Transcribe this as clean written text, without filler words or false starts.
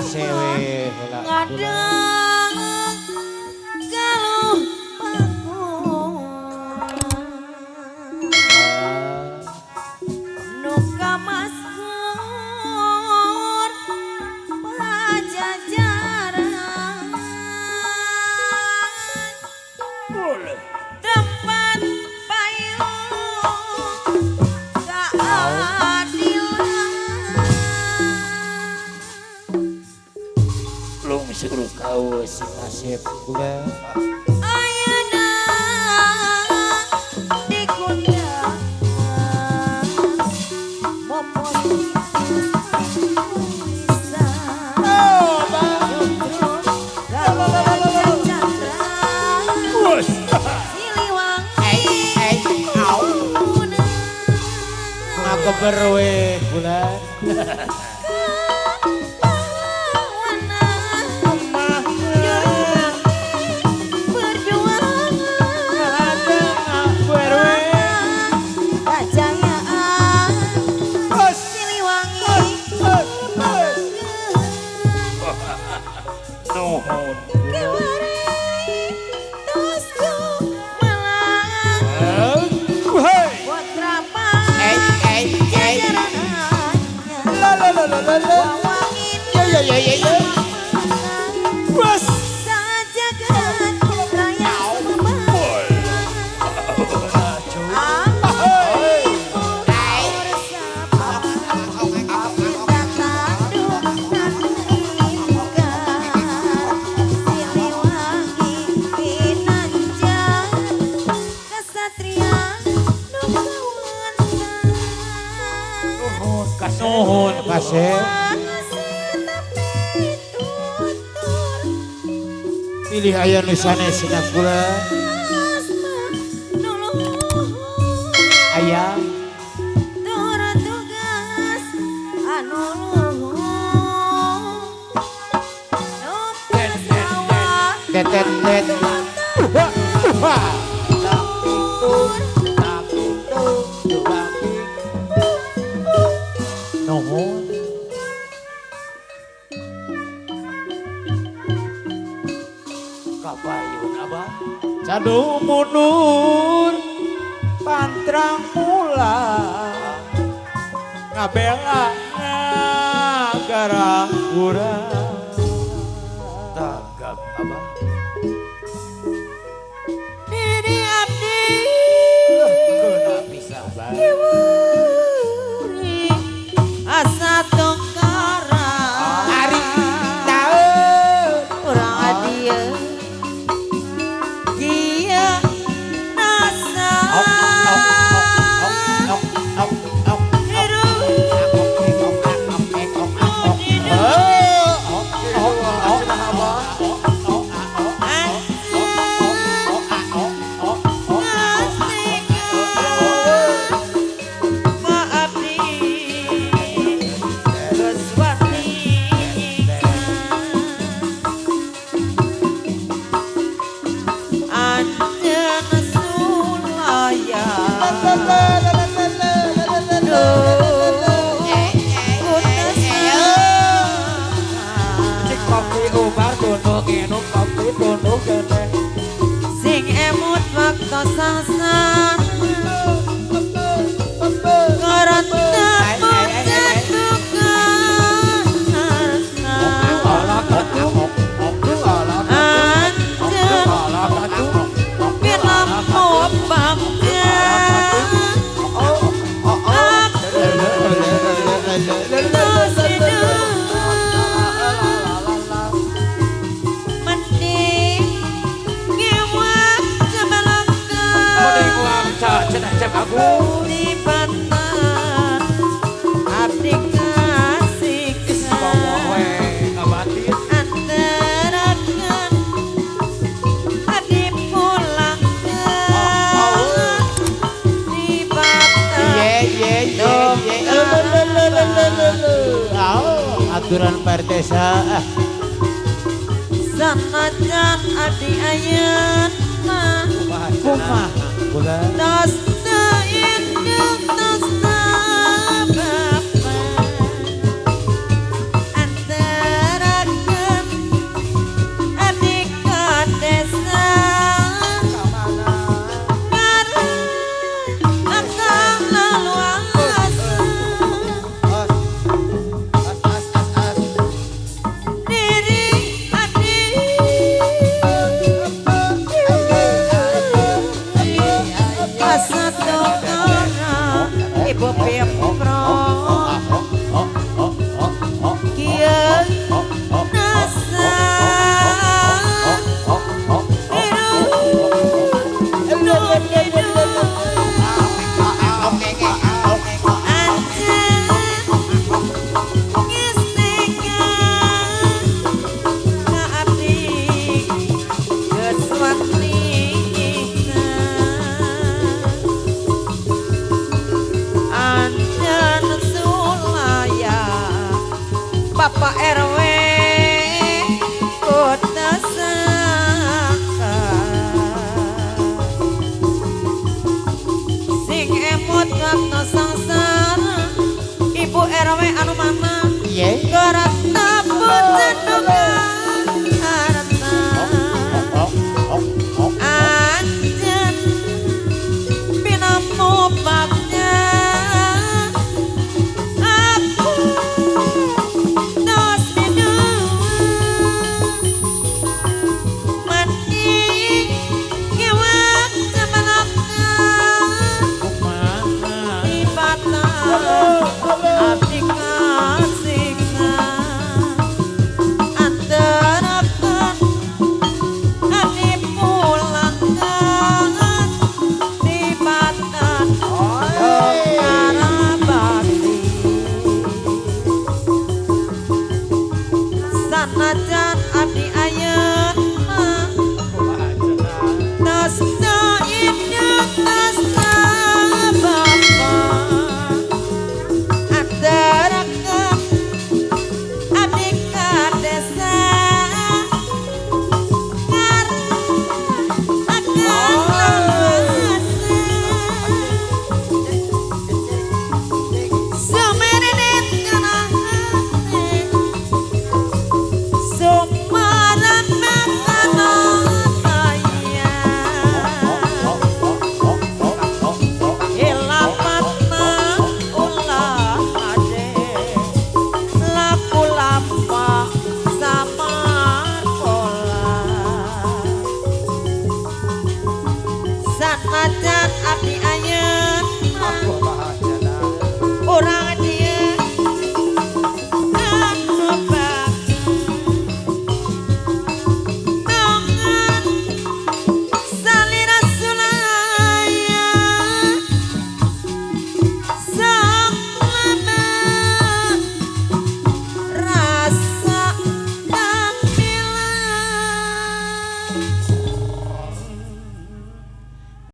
sewe heula. Kadang kalau aku nuka maskur pajajaran tempat payung keadilan Belum suruh kau si Kasep kula. ayeuna dikundang mopo Keberwe bulan. Nuhun Kasep. Pilih aya nu sanesna kula. Aya tugas anu tetet. Nuhun. Kapayun abah. Cadu mundur pantrang mula ngabela ngagara urang. Tagap abah. diri abdi Keuna bisa abah. asa tongkara Ari daun urang adieu kieu nasa sing emut waktu sasar karena bocah aturan perdesa sanajan adi ayeuna kumaha kula tos teu induk tos teu bapa antara Pasadokara Ibu Pipro Kiai Nasa Bapak RW Kota Saka sing emot waktu sangsara Ibu RW anu mana Iya. gara